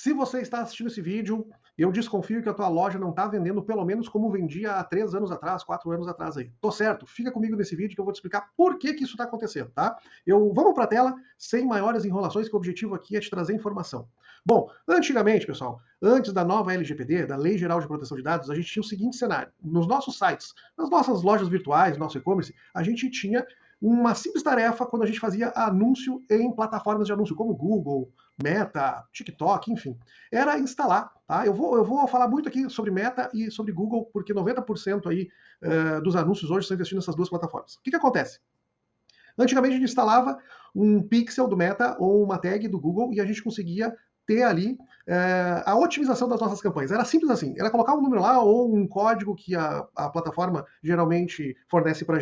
Se você está assistindo esse vídeo, eu desconfio que a tua loja não está vendendo pelo menos como vendia há 3 anos atrás, 4 anos atrás aí. Tô certo? Fica comigo nesse vídeo que eu vou te explicar por que isso está acontecendo, tá? Vamos para a tela, sem maiores enrolações, que o objetivo aqui é te trazer informação. Bom, antigamente, pessoal, antes da nova LGPD, da Lei Geral de Proteção de Dados, a gente tinha o seguinte cenário. Nos nossos sites, nas nossas lojas virtuais, nosso e-commerce, a gente tinha uma simples tarefa quando a gente fazia anúncio em plataformas de anúncio, como Google, Meta, TikTok, enfim. Era instalar, tá? Eu vou falar muito aqui sobre Meta e sobre Google, porque 90% aí dos anúncios hoje são investidos nessas duas plataformas. O que acontece? Antigamente a gente instalava um pixel do Meta ou uma tag do Google e a gente conseguia ter ali a otimização das nossas campanhas. Era simples assim, era colocar um número lá ou um código que a plataforma geralmente fornece para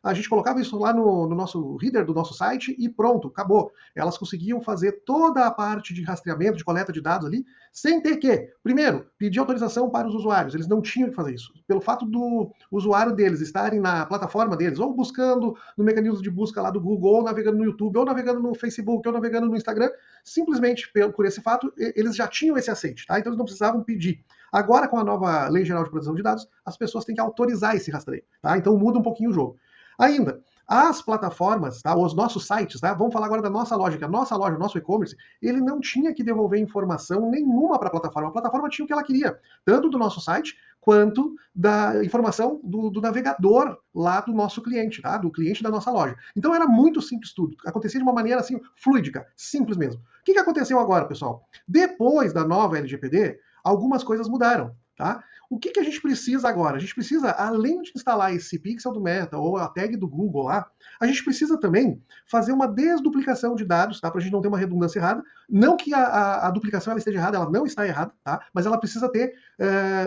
a gente colocava isso lá no nosso header do nosso site e pronto, acabou. Elas conseguiam fazer toda a parte de rastreamento, de coleta de dados ali, sem ter que, primeiro, pedir autorização para os usuários. Eles não tinham que fazer isso. Pelo fato do usuário deles estarem na plataforma deles, ou buscando no mecanismo de busca lá do Google, ou navegando no YouTube, ou navegando no Facebook, ou navegando no Instagram, simplesmente por esse fato, eles já tinham esse aceite, tá? Então eles não precisavam pedir. Agora, com a nova Lei Geral de Proteção de Dados, as pessoas têm que autorizar esse rastreio, tá? Então muda um pouquinho o jogo. Ainda, as plataformas, tá, os nossos sites, tá, vamos falar agora da nossa loja, que a nossa loja, o nosso e-commerce, ele não tinha que devolver informação nenhuma para a plataforma. A plataforma tinha o que ela queria, tanto do nosso site quanto da informação do navegador lá do nosso cliente, tá, do cliente da nossa loja. Então era muito simples tudo, acontecia de uma maneira assim, fluídica, simples mesmo. O que aconteceu agora, pessoal? Depois da nova LGPD, algumas coisas mudaram. Tá? O que a gente precisa agora? A gente precisa, além de instalar esse pixel do Meta ou a tag do Google lá, a gente precisa também fazer uma desduplicação de dados, tá? Para a gente não ter uma redundância errada. Não que a duplicação ela esteja errada, ela não está errada, tá? Mas ela precisa ter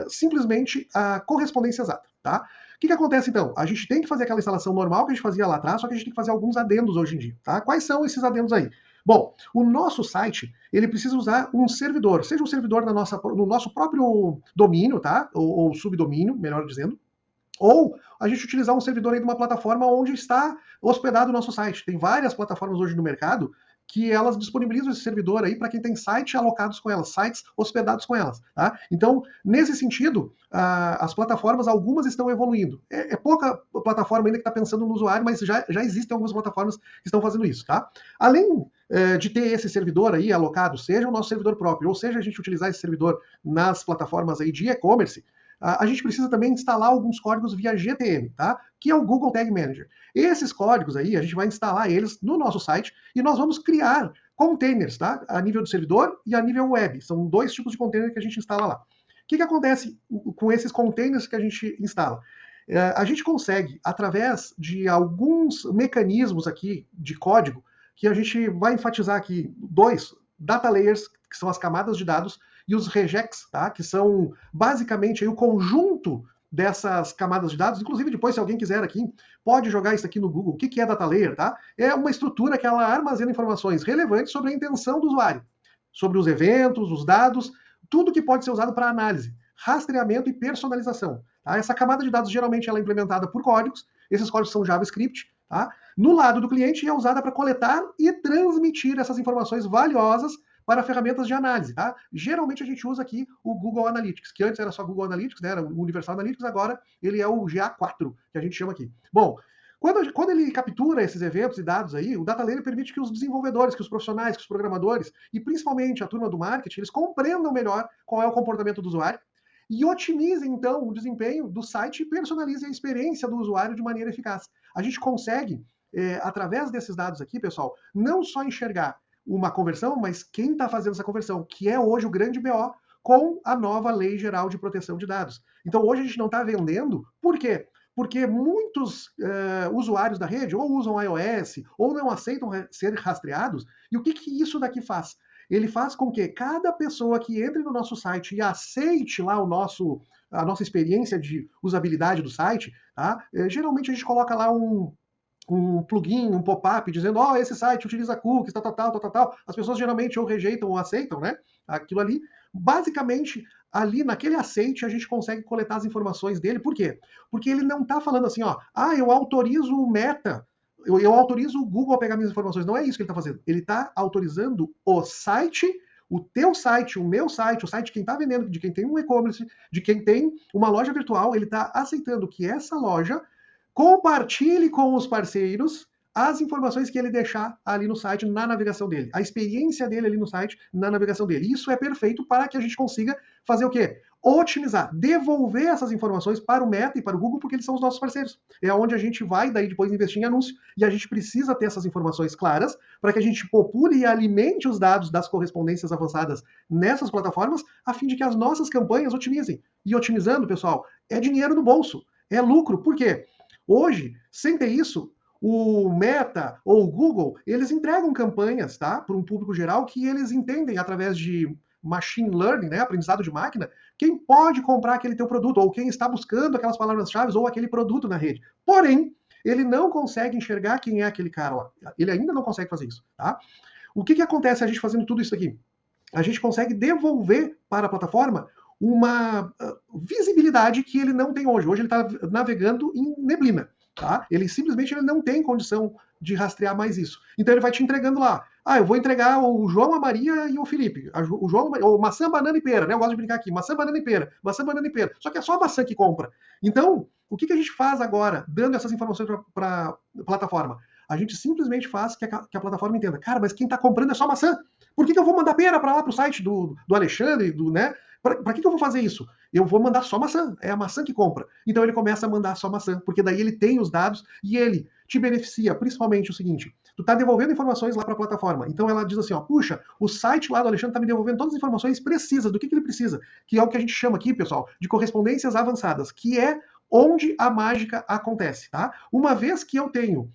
simplesmente a correspondência exata. Tá? O que acontece então? A gente tem que fazer aquela instalação normal que a gente fazia lá atrás, só que a gente tem que fazer alguns adendos hoje em dia. Tá? Quais são esses adendos aí? Bom, o nosso site, ele precisa usar um servidor, seja um servidor no nosso próprio domínio, tá? Ou subdomínio, melhor dizendo, ou a gente utilizar um servidor aí de uma plataforma onde está hospedado o nosso site. Tem várias plataformas hoje no mercado que elas disponibilizam esse servidor aí para quem tem sites alocados com elas, sites hospedados com elas. Tá? Então, nesse sentido, as plataformas, algumas estão evoluindo. É pouca plataforma ainda que está pensando no usuário, mas já existem algumas plataformas que estão fazendo isso. Tá? Além de ter esse servidor aí alocado, seja o nosso servidor próprio, ou seja a gente utilizar esse servidor nas plataformas aí de e-commerce, a gente precisa também instalar alguns códigos via GTM, tá? Que é o Google Tag Manager. Esses códigos aí, a gente vai instalar eles no nosso site e nós vamos criar containers, tá? A nível do servidor e a nível web. São dois tipos de container que a gente instala lá. O que acontece com esses containers que a gente instala? A gente consegue, através de alguns mecanismos aqui de código, que a gente vai enfatizar aqui, dois, data layers, que são as camadas de dados, e os regex, tá? Que são basicamente aí o conjunto dessas camadas de dados. Inclusive, depois, se alguém quiser aqui, pode jogar isso aqui no Google. O que é data layer, tá? É uma estrutura que ela armazena informações relevantes sobre a intenção do usuário, sobre os eventos, os dados, tudo que pode ser usado para análise, rastreamento e personalização. Tá? Essa camada de dados geralmente ela é implementada por códigos. Esses códigos são JavaScript. Tá? No lado do cliente é usada para coletar e transmitir essas informações valiosas para ferramentas de análise. Tá? Geralmente a gente usa aqui o Google Analytics, que antes era só Google Analytics, né? Era o Universal Analytics, agora ele é o GA4, que a gente chama aqui. Bom, quando ele captura esses eventos e dados aí, o Data Layer permite que os desenvolvedores, que os profissionais, que os programadores, e principalmente a turma do marketing, eles compreendam melhor qual é o comportamento do usuário e otimizem, então, o desempenho do site e personalizem a experiência do usuário de maneira eficaz. A gente consegue, através desses dados aqui, pessoal, não só enxergar uma conversão, mas quem está fazendo essa conversão, que é hoje o grande BO com a nova Lei Geral de Proteção de Dados. Então, hoje a gente não está vendendo, por quê? Porque muitos usuários da rede ou usam iOS ou não aceitam ser rastreados. E o que isso daqui faz? Ele faz com que cada pessoa que entre no nosso site e aceite lá a nossa experiência de usabilidade do site, tá? Geralmente a gente coloca lá um plugin, um pop-up dizendo, esse site utiliza cookies, tal. As pessoas geralmente ou rejeitam ou aceitam, né? Aquilo ali. Basicamente, ali naquele aceite a gente consegue coletar as informações dele. Por quê? Porque ele não está falando assim, eu autorizo o Meta, eu autorizo o Google a pegar minhas informações. Não é isso que ele está fazendo. Ele está autorizando o site o teu site, o meu site, o site de quem está vendendo, de quem tem um e-commerce, de quem tem uma loja virtual, ele está aceitando que essa loja compartilhe com os parceiros as informações que ele deixar ali no site, na navegação dele, a experiência dele ali no site, na navegação dele. Isso é perfeito para que a gente consiga fazer o quê? Otimizar, devolver essas informações para o Meta e para o Google, porque eles são os nossos parceiros. É onde a gente vai daí depois investir em anúncio, e a gente precisa ter essas informações claras para que a gente popule e alimente os dados das correspondências avançadas nessas plataformas, a fim de que as nossas campanhas otimizem. E otimizando, pessoal, é dinheiro no bolso, é lucro. Por quê? Hoje, sem ter isso, o Meta ou o Google, eles entregam campanhas, tá, para um público geral que eles entendem através de machine learning, né, aprendizado de máquina, quem pode comprar aquele teu produto, ou quem está buscando aquelas palavras-chave ou aquele produto na rede. Porém, ele não consegue enxergar quem é aquele cara lá. Ele ainda não consegue fazer isso, tá? O que acontece a gente fazendo tudo isso aqui? A gente consegue devolver para a plataforma uma visibilidade que ele não tem hoje. Hoje ele está navegando em neblina. Tá? Ele simplesmente ele não tem condição de rastrear mais isso. Então ele vai te entregando lá. Ah, eu vou entregar o João, a Maria e o Felipe. O João, ou maçã, banana e pera, né? Eu gosto de brincar aqui. Maçã, banana e pera. Maçã, banana e pera. Só que é só a maçã que compra. Então, o que a gente faz agora, dando essas informações para a plataforma? A gente simplesmente faz que a plataforma entenda. Cara, mas quem está comprando é só maçã. Por que eu vou mandar pera para lá, para o site do Alexandre, né? Para que eu vou fazer isso? Eu vou mandar só maçã, é a maçã que compra. Então ele começa a mandar só maçã, porque daí ele tem os dados e ele te beneficia, principalmente o seguinte, tu tá devolvendo informações lá para a plataforma, então ela diz assim, ó, puxa, o site lá do Alexandre tá me devolvendo todas as informações precisas, do que ele precisa, que é o que a gente chama aqui, pessoal, de correspondências avançadas, que é onde a mágica acontece, tá? Uma vez que eu tenho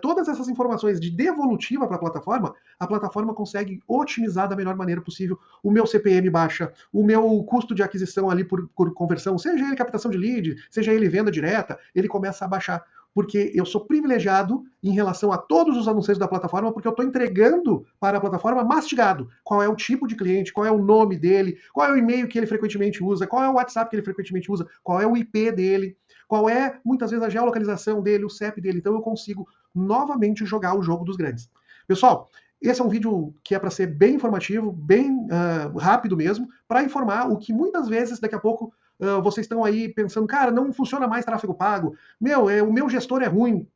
todas essas informações de devolutiva para a plataforma consegue otimizar da melhor maneira possível. O meu CPM baixa, o meu custo de aquisição ali por conversão, seja ele captação de lead, seja ele venda direta, ele começa a baixar. Porque eu sou privilegiado em relação a todos os anunciantes da plataforma, porque eu estou entregando para a plataforma mastigado. Qual é o tipo de cliente, qual é o nome dele, qual é o e-mail que ele frequentemente usa, qual é o WhatsApp que ele frequentemente usa, qual é o IP dele, qual é, muitas vezes, a geolocalização dele, o CEP dele. Então eu consigo novamente jogar o jogo dos grandes. Pessoal, esse é um vídeo que é para ser bem informativo, bem rápido mesmo, para informar o que muitas vezes, daqui a pouco, vocês estão aí pensando, cara, não funciona mais tráfego pago, o meu gestor é ruim.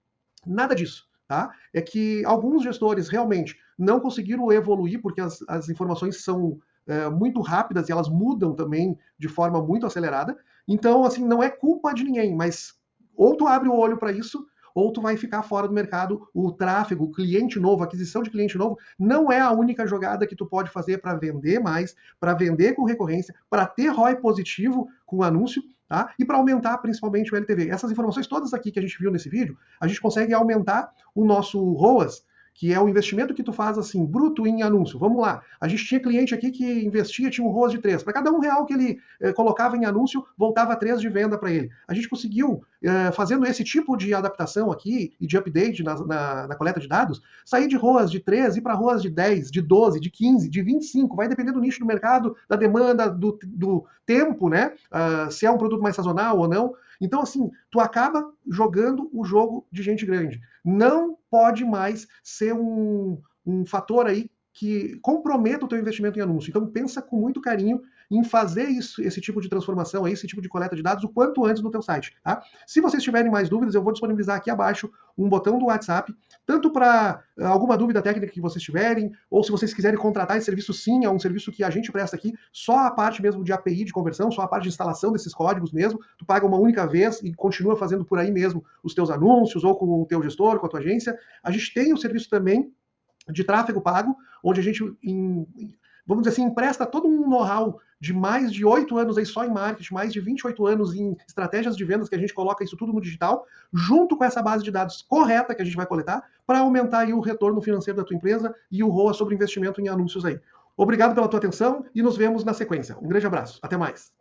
Nada disso, tá? É que alguns gestores realmente não conseguiram evoluir, porque as informações são muito rápidas e elas mudam também de forma muito acelerada. Então, assim, não é culpa de ninguém, mas ou tu abre o olho para isso, ou tu vai ficar fora do mercado. O tráfego, o cliente novo, a aquisição de cliente novo, não é a única jogada que tu pode fazer para vender mais, para vender com recorrência, para ter ROI positivo com anúncio, tá? E para aumentar principalmente o LTV. Essas informações todas aqui que a gente viu nesse vídeo, a gente consegue aumentar o nosso ROAS, que é o investimento que tu faz assim, bruto em anúncio. Vamos lá. A gente tinha cliente aqui que investia, tinha um ROAS de 3. Para cada R$1 que ele colocava em anúncio, voltava 3 de venda para ele. A gente conseguiu, fazendo esse tipo de adaptação aqui e de update na coleta de dados, sair de ROAS de 3 e para ROAS de 10, de 12, de 15, de 25. Vai depender do nicho do mercado, da demanda, do tempo, né? Se é um produto mais sazonal ou não. Então, assim, tu acaba jogando o jogo de gente grande. Não pode mais ser um fator aí que comprometa o teu investimento em anúncio. Então, pensa com muito carinho em fazer isso, esse tipo de transformação, esse tipo de coleta de dados o quanto antes no teu site, tá? Se vocês tiverem mais dúvidas, eu vou disponibilizar aqui abaixo um botão do WhatsApp, tanto para alguma dúvida técnica que vocês tiverem, ou se vocês quiserem contratar esse serviço, sim, é um serviço que a gente presta aqui, só a parte mesmo de API de conversão, só a parte de instalação desses códigos mesmo, tu paga uma única vez e continua fazendo por aí mesmo os teus anúncios, ou com o teu gestor, com a tua agência. A gente tem o serviço também de tráfego pago, onde a gente, vamos dizer assim, empresta todo um know-how de mais de 8 anos aí só em marketing, mais de 28 anos em estratégias de vendas, que a gente coloca isso tudo no digital, junto com essa base de dados correta que a gente vai coletar, para aumentar aí o retorno financeiro da tua empresa e o ROA sobre investimento em anúncios aí. Obrigado pela tua atenção e nos vemos na sequência. Um grande abraço. Até mais.